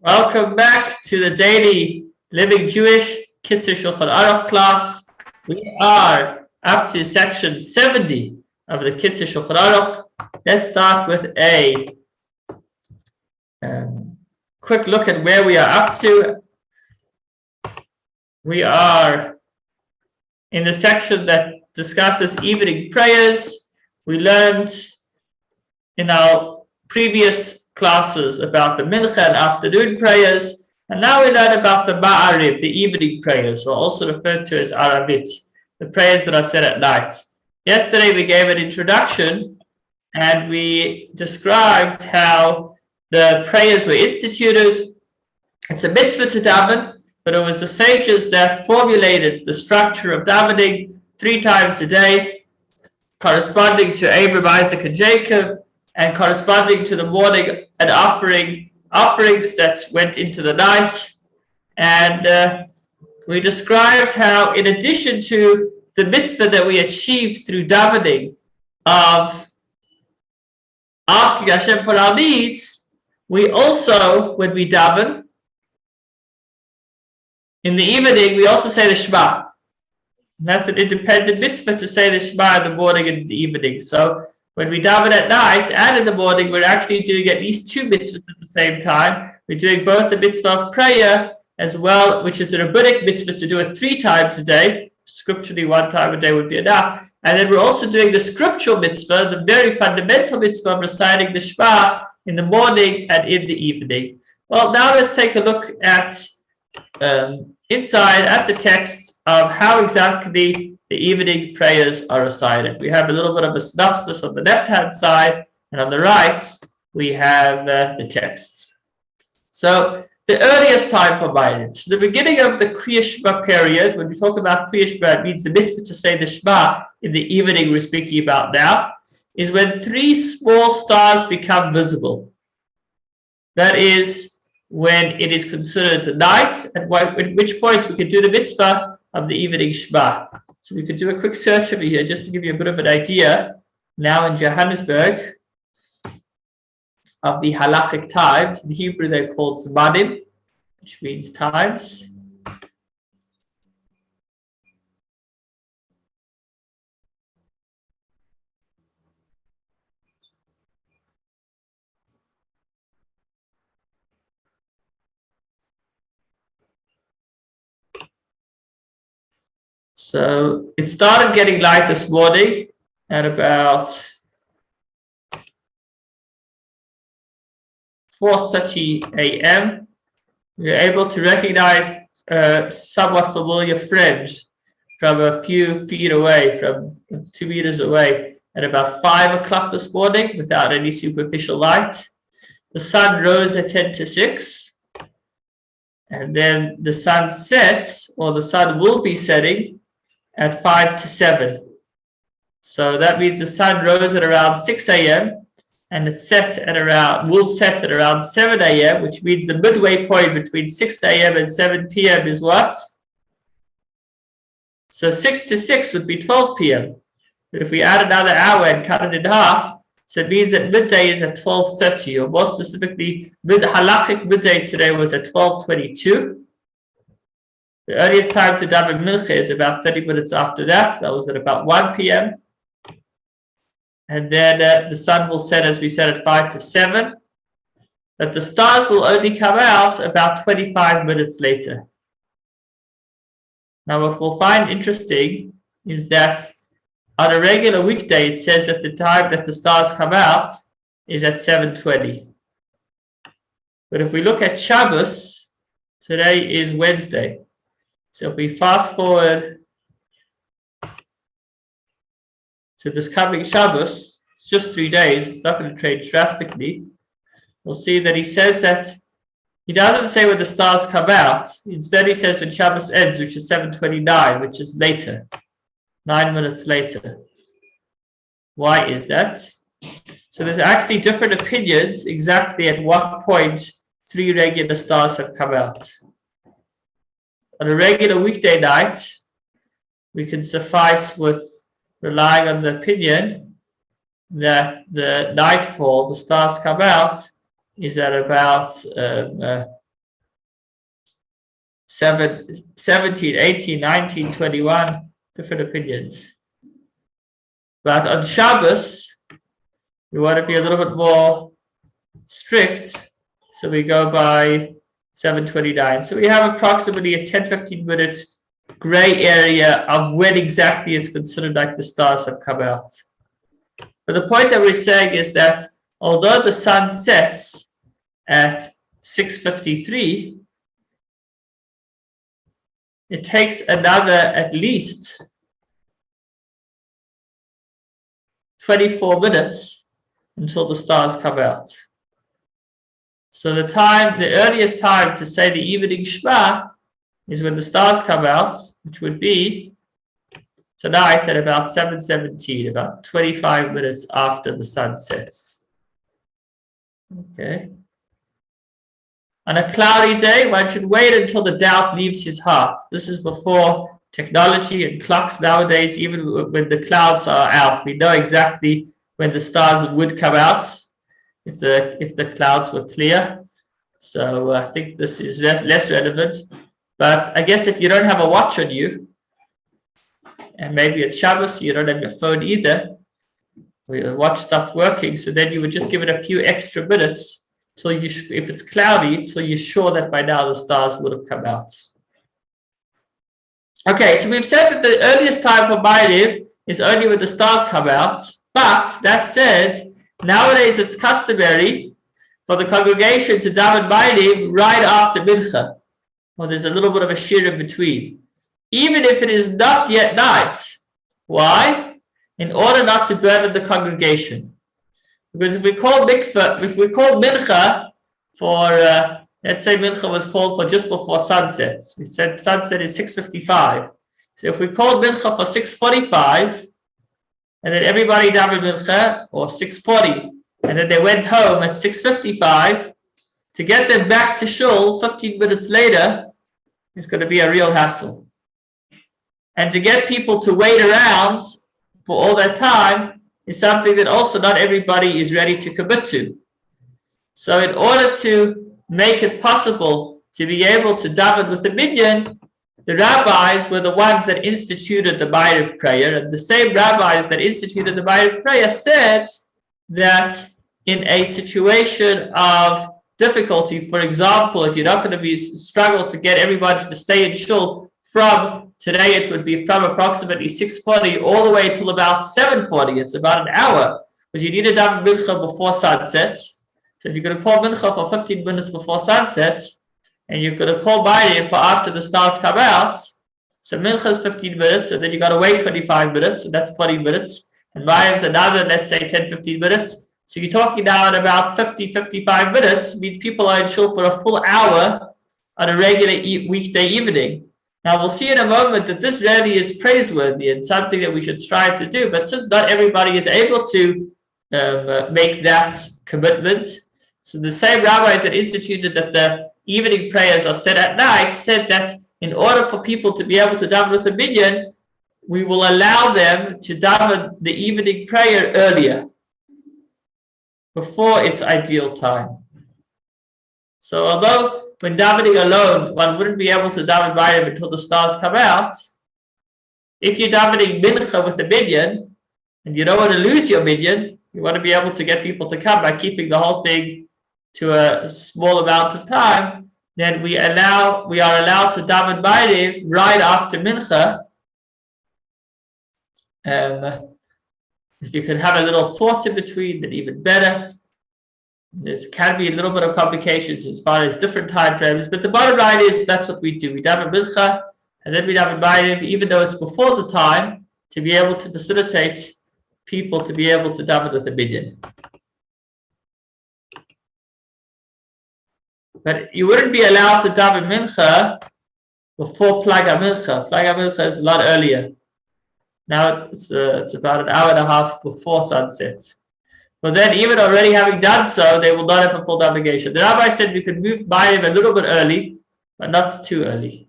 Welcome back to the daily Living Jewish Kitzur Shulchan Aruch class. We are up to section 70 of the Kitzur Shulchan Aruch. Let's start with a quick look at where we are up to. We are in the section that discusses evening prayers. We learned in our previous classes about the mincha and afternoon prayers, and now we learn about the Maariv, the evening prayers, or also referred to as Aravit, the prayers that are said at night. Yesterday we gave an introduction and we described how the prayers were instituted. It's a mitzvah to daven, but it was the sages that formulated the structure of davening 3 times a day, corresponding to Abraham, Isaac, and Jacob, and corresponding to the morning and offerings that went into the night. And we described how, in addition to the mitzvah that we achieved through davening of asking Hashem for our needs, we also, when we daven in the evening, we also say the Shema. And that's an independent mitzvah to say the Shema in the morning and in the evening. So when we daven at night and in the morning, we're actually doing at least 2 mitzvahs at the same time. We're doing both the mitzvah of prayer as well, which is a rabbinic mitzvah to do it 3 times a day. Scripturally, 1 time a day would be enough. And then we're also doing the scriptural mitzvah, the very fundamental mitzvah of reciting the Shema in the morning and in the evening. Well, now let's take a look at inside at the text of how exactly the evening prayers are recited. We have a little bit of a synopsis on the left-hand side, and on the right, we have the text. So the earliest time for Maariv, the beginning of the Kriya Shema period. When we talk about Kriya Shema, it means the mitzvah to say the Shema in the evening we're speaking about now, is when 3 small stars become visible. That is when it is considered the night, and at which point we can do the mitzvah of the evening Shema. So we could do a quick search over here just to give you a bit of an idea. Now in Johannesburg, of the halachic times, in Hebrew they're called zmanim, which means times. So it started getting light this morning at about 4:30 a.m. We were able to recognize a somewhat familiar friend from a few feet away, from 2 meters away, at about 5 o'clock this morning without any superficial light. The sun rose at 10 to 6, and then the sun sets, or the sun will be setting, at 5 to 7. So that means the sun rose at around 6 a.m. and it will set at around 7 a.m., which means the midway point between 6 a.m. and 7 p.m. is what? So 6 to 6 would be 12 p.m. But if we add another hour and cut it in half, so it means that midday is at 12:30, or more specifically, halachic midday today was at 12:22. The earliest time to daven mincha is about 30 minutes after that. That was at about 1 p.m. And then the sun will set, as we said, at 5 to 7. But the stars will only come out about 25 minutes later. Now, what we'll find interesting is that on a regular weekday, it says that the time that the stars come out is at 7:20. But if we look at Shabbos, today is Wednesday. So if we fast forward to this coming Shabbos, it's just 3 days, it's not going to change drastically. We'll see that he says that he doesn't say when the stars come out. Instead, he says when Shabbos ends, which is 7:29, which is later, 9 minutes later. Why is that? So there's actually different opinions exactly at what point 3 regular stars have come out. On a regular weekday night, we can suffice with relying on the opinion that the nightfall, the stars come out, is at about 17, 18, 19, 21, different opinions. But on Shabbos, we want to be a little bit more strict, so we go by 7:29. So we have approximately a 10-15 minutes gray area of when exactly it's considered like the stars have come out. But the point that we're saying is that although the sun sets at 6:53, it takes another at least 24 minutes until the stars come out. So the earliest time to say the evening Shema is when the stars come out, which would be tonight at about 7:17, about 25 minutes after the sun sets. Okay. On a cloudy day, one should wait until the doubt leaves his heart. This is before technology and clocks nowadays. Even when the clouds are out, we know exactly when the stars would come out if the clouds were clear. So I think this is less relevant. But I guess if you don't have a watch on you, and maybe it's Shabbos, you don't have your phone either, or your watch stopped working, so then you would just give it a few extra minutes till if it's cloudy, till you're sure that by now the stars would have come out. Okay, so we've said that the earliest time for Maariv is only when the stars come out. But that said, nowadays it's customary for the congregation to daven Maariv right after Mincha. Well, there's a little bit of a shir in between, even if it is not yet night. Why? In order not to burden the congregation. Because if we call Mincha for, let's say Mincha was called for just before sunset. We said sunset is 6:55. So if we called Mincha for 6:45, and then everybody davened Mincha, or 6:40, and then they went home at 6:55, to get them back to shul 15 minutes later is going to be a real hassle. And to get people to wait around for all that time is something that also not everybody is ready to commit to. So in order to make it possible to be able to daven with the minyan, the rabbis were the ones that instituted the Maariv prayer, and the same rabbis that instituted the Maariv prayer said that in a situation of difficulty, for example, if you're not going to struggle to get everybody to stay in shul from today, it would be from approximately 6:40 all the way till about 7:40. It's about an hour, because you need to daven mincha before sunset. So if you're going to call mincha for 15 minutes before sunset, and you're going to call Maariv for after the stars come out, so mincha is 15 minutes, and then you got to wait 25 minutes, and that's 40 minutes. And Maariv is another, let's say, 10-15 minutes. So you're talking now at about 50-55 minutes, means people are in shul for a full hour on a regular weekday evening. Now we'll see in a moment that this really is praiseworthy and something that we should strive to do. But since not everybody is able to make that commitment, so the same rabbis that instituted that the evening prayers are said at night said that in order for people to be able to daven with the minyan, we will allow them to daven the evening prayer earlier, before its ideal time. So although when davening alone, one wouldn't be able to daven Maariv until the stars come out, if you're davening mincha with the minyan, and you don't want to lose your minyan, you want to be able to get people to come by keeping the whole thing to a small amount of time, then we are allowed to daven Maariv right after mincha. If you can have a little thought in between, then even better. There can be a little bit of complications as far as different time frames, but the bottom line is that's what we do. We daven mincha, and then we daven Maariv, even though it's before the time, to be able to facilitate people to be able to daven with a minyan. But you wouldn't be allowed to daven mincha before plaga mincha. Plaga mincha is a lot earlier. Now it's about an hour and a half before sunset. But then, even already having done so, they will not have a full obligation. The rabbi said we could move Maariv a little bit early, but not too early.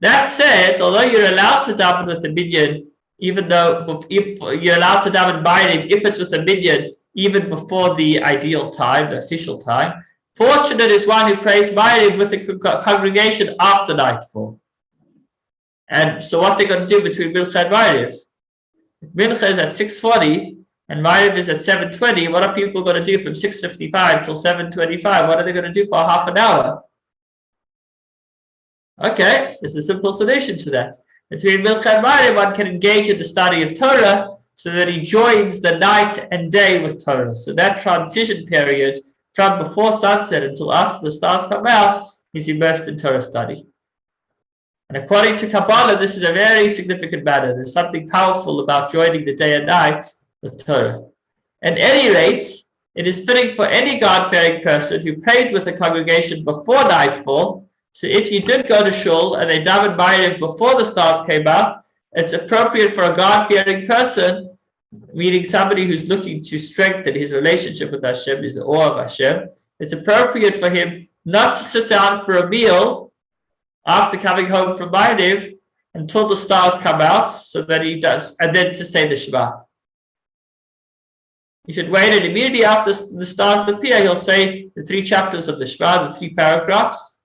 That said, although you're allowed to daven with the minyan, even though if you're allowed to daven Maariv if it's with a minyan, even before the ideal time, the official time, Fortunate is one who prays Maariv with the congregation after nightfall. And so what they're going to do between Mincha and Maariv? If Mincha is at 6:40 and Maariv is at 7:20, what are people going to do from 6:55 till 7:25? What are they going to do for half an hour? Okay, there's a simple solution to that. Between Mincha and Maariv, one can engage in the study of Torah so that he joins the night and day with Torah. So that transition period from before sunset until after the stars come out is immersed in Torah study. And according to Kabbalah, this is a very significant matter. There's something powerful about joining the day and night with Torah. At any rate, it is fitting for any God-fearing person who prayed with the congregation before nightfall. So if you did go to shul and they davened Maariv before the stars came out, it's appropriate for a God-fearing person, meaning somebody who's looking to strengthen his relationship with Hashem, his awe of Hashem. It's appropriate for him not to sit down for a meal after coming home from Maariv until the stars come out, so that he does, and then to say the Shema. He should wait, and immediately after the stars appear, he'll say the 3 chapters of the Shema, the 3 paragraphs.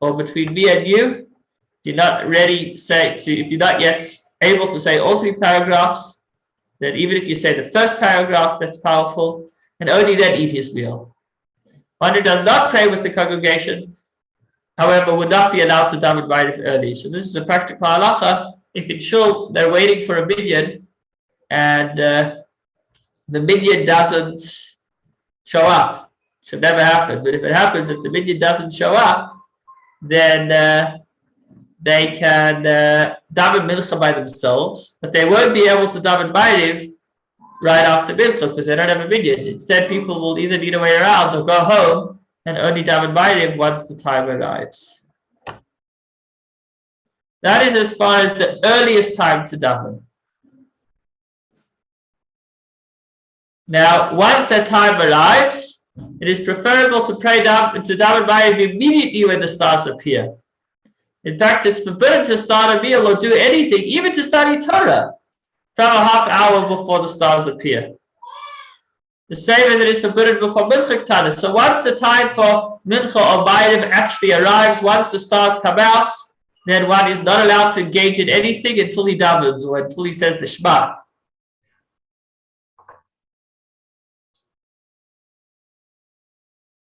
Or between me and you, if you're not yet able to say all 3 paragraphs, then even if you say the first paragraph, that's powerful, and only then eat his meal. One who does not pray with the congregation, however, would not be allowed to daven Maariv early. So this is a practical halacha. If in shul they're waiting for a minyan, and the minyan doesn't show up, it should never happen. But if it happens, if the minyan doesn't show up, then they can daven Mincha by themselves, but they won't be able to daven Maariv right after Mincha because they don't have a minyan. Instead, people will either need a way around or go home and only daven Maariv once the time arrives. That is as far as the earliest time to daven. Now, once that time arrives, it is preferable to daven Maariv immediately when the stars appear. In fact, it's forbidden to start a meal or do anything, even to study Torah, from a half hour before the stars appear. The same as it is forbidden before Mincha Ketana. So once the time for Mincha or Maariv actually arrives, once the stars come out, then one is not allowed to engage in anything until he davens or until he says the Shema.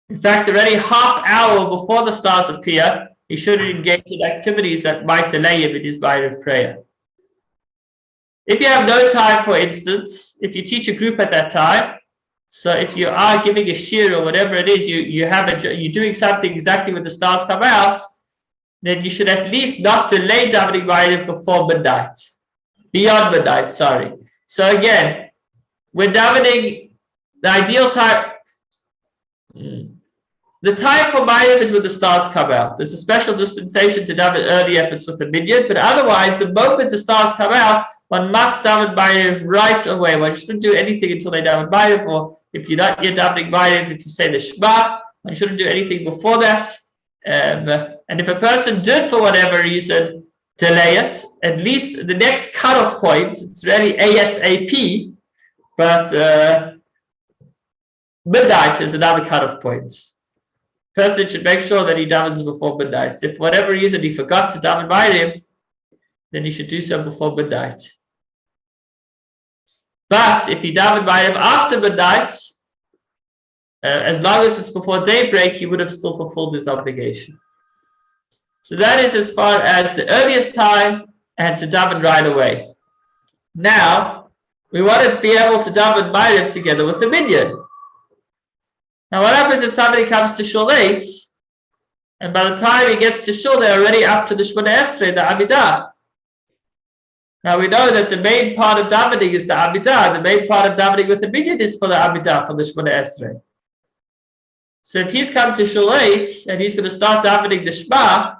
In fact, already half hour before the stars appear, he shouldn't engage in activities that might delay him in his Maariv prayer. If you have no time, for instance, if you teach a group at that time, so if you are giving a shir or whatever it is, you're doing something exactly when the stars come out, then you should at least not delay davening Maariv before midnight. Beyond midnight, sorry. So again, when davening, the ideal time, the time for Maariv is when the stars come out. There's a special dispensation to daven early if it's with a minyan, but otherwise, the moment the stars come out, one must daven Maariv right away. One shouldn't do anything until they daven Maariv, or if you're not yet davening Maariv, if you say the Shema, one shouldn't do anything before that. And if a person did, for whatever reason, delay it, at least the next cutoff point, it's really ASAP, but midnight is another cutoff point. Person should make sure that he davens before midnight. If for whatever reason he forgot to daven Maariv, then he should do so before midnight. But if he davened Maariv after midnight, as long as it's before daybreak, he would have still fulfilled his obligation. So that is as far as the earliest time and to daven right away. Now, we want to be able to daven Maariv together with the minyan. Now, what happens if somebody comes to shul late, and by the time he gets to shul, they're already up to the Shemona Esrei, the Amidah? Now, we know that the main part of davening is the Amidah. The main part of davening with the minyan is for the Amidah, for the Shemona Esrei. So if he's come to shul late, and he's going to start davening the Shema,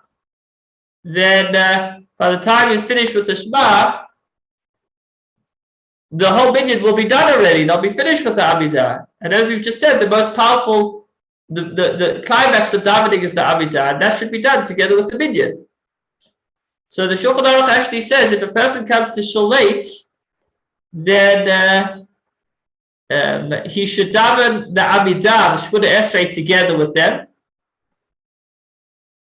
then by the time he's finished with the Shema, the whole minyan will be done already. They'll be finished with the Amidah. And as we've just said, the most powerful, the climax of davening is the Amidah, and that should be done together with the minyan. So the Shulchan Aruch actually says if a person comes to shul late, then he should daven the Amidah, the Shmona Esrei, together with them.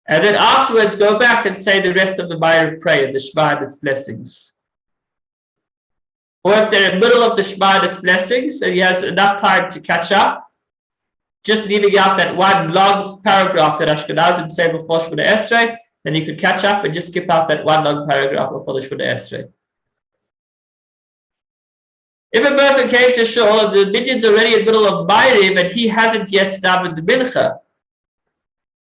And then afterwards go back and say the rest of the Maariv prayer, the Shema and its blessings. Or if they're in the middle of the Shema and its blessings, and he has enough time to catch up, just leaving out that one long paragraph that Ashkenazim say before Shmona Esrei, then you could catch up and just skip out that one long paragraph before the Shmona Esrei. If a person came to shul and the minyan's already in the middle of Maariv and he hasn't yet davened the mincha,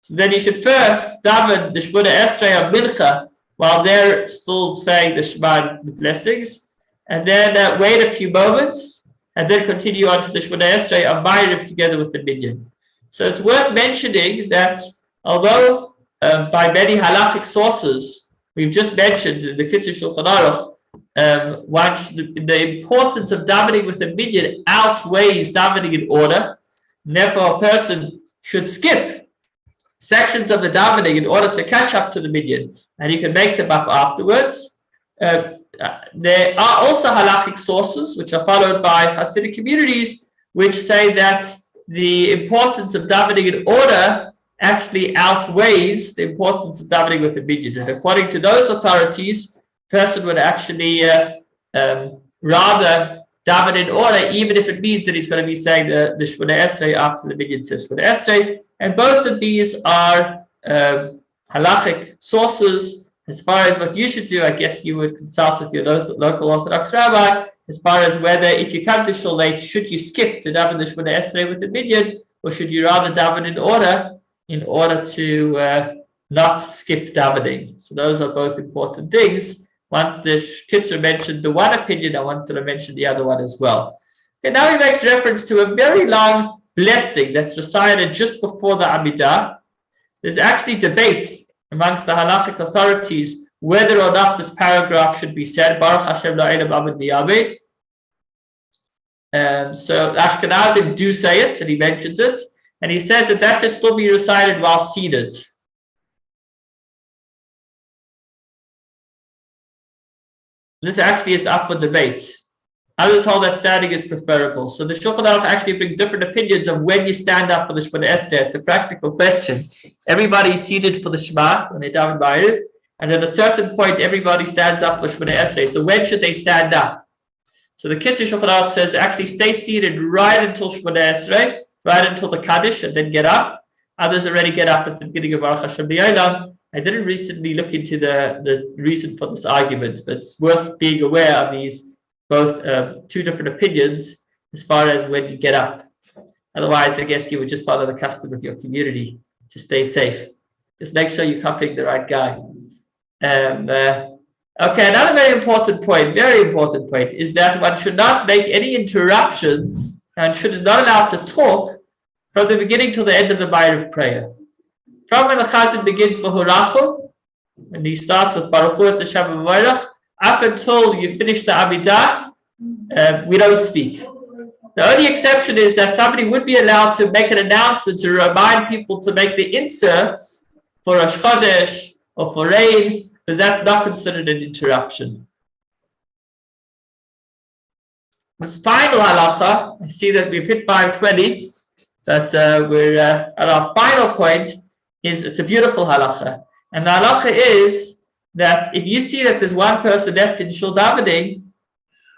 so then you should first daven the Shmona Esrei of mincha while they're still saying the Shema and the blessings, and then wait a few moments and then continue on to the Shmona Esrei of Maariv together with the minyan. So it's worth mentioning that although by many halachic sources we've just mentioned in the Kitzur Shulchan Aruch, the importance of davening with a minyan outweighs davening in order. Therefore, a person should skip sections of the davening in order to catch up to the minyan, and he can make them up afterwards. There are also halachic sources which are followed by Hasidic communities which say that the importance of davening in order actually outweighs the importance of davening with the minyan. And according to those authorities, person would actually rather daven in order, even if it means that he's going to be saying the Shmona Esrei after the minyan says Shmona Esrei. And both of these are halachic sources. As far as what you should do, I guess you would consult with your local Orthodox rabbi as far as whether, if you come to shul late, should you skip to daven the Shmona Esrei with the minyan, or should you rather daven in order to not skip davening. So those are both important things. Once the Kitzur mentioned the one opinion, I wanted to mention the other one as well. Okay, now he makes reference to a very long blessing that's recited just before the Amidah. There's actually debates amongst the halachic authorities whether or not this paragraph should be said, Baruch Hashem La'elam Amen V'Yamed. So Ashkenazim do say it, and he mentions it, and he says that should still be recited while seated. This actually is up for debate. Others hold that standing is preferable. So the Shulchan Aruch actually brings different opinions of when you stand up for the Shmona Esrei. It's a practical question. Everybody's seated for the Shema when they daven Maariv, and at a certain point, everybody stands up for Shmona Esrei. So when should they stand up? So the Kitzur Shulchan Aruch says actually stay seated right until Shmona Esrei, right until the Kaddish, and then get up. Others already get up at the beginning of Baruch Hashem B'Yolam. I didn't recently look into the reason for this argument, but it's worth being aware of these both two different opinions as far as when you get up. Otherwise, I guess you would just follow the custom of your community to stay safe. Just make sure you're copying the right guy. Okay, another very important point is that one should not make any interruptions and is not allowed to talk from the beginning to the end of the Maariv prayer. From when the Chazan begins V'hurachu, when he starts with Baruch Hu Hashem V'Vorach, up until you finish the Amidah, we don't speak. The only exception is that somebody would be allowed to make an announcement to remind people to make the inserts for Rosh Chodesh or for rain, because that's not considered an interruption. This final halacha, I see that we've hit 5:20, that we're at our final point. It's a beautiful halacha. And the halacha is that if you see that there's one person left in shul davening,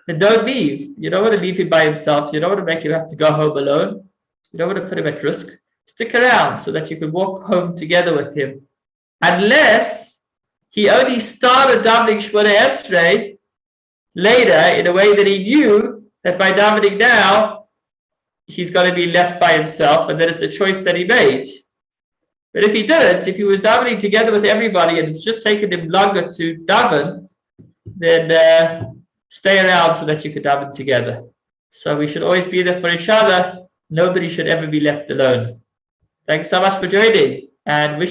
then don't leave. You don't want to leave him by himself. You don't want to make him have to go home alone. You don't want to put him at risk. Stick around so that you can walk home together with him. Unless he only started davening Shmona Esrei later in a way that he knew that by davening now, he's going to be left by himself, and then it's a choice that he made. But if he didn't, if he was davening together with everybody and it's just taken him longer to daven, then stay around so that you could daven together. So we should always be there for each other. Nobody should ever be left alone. Thanks so much for joining, and wish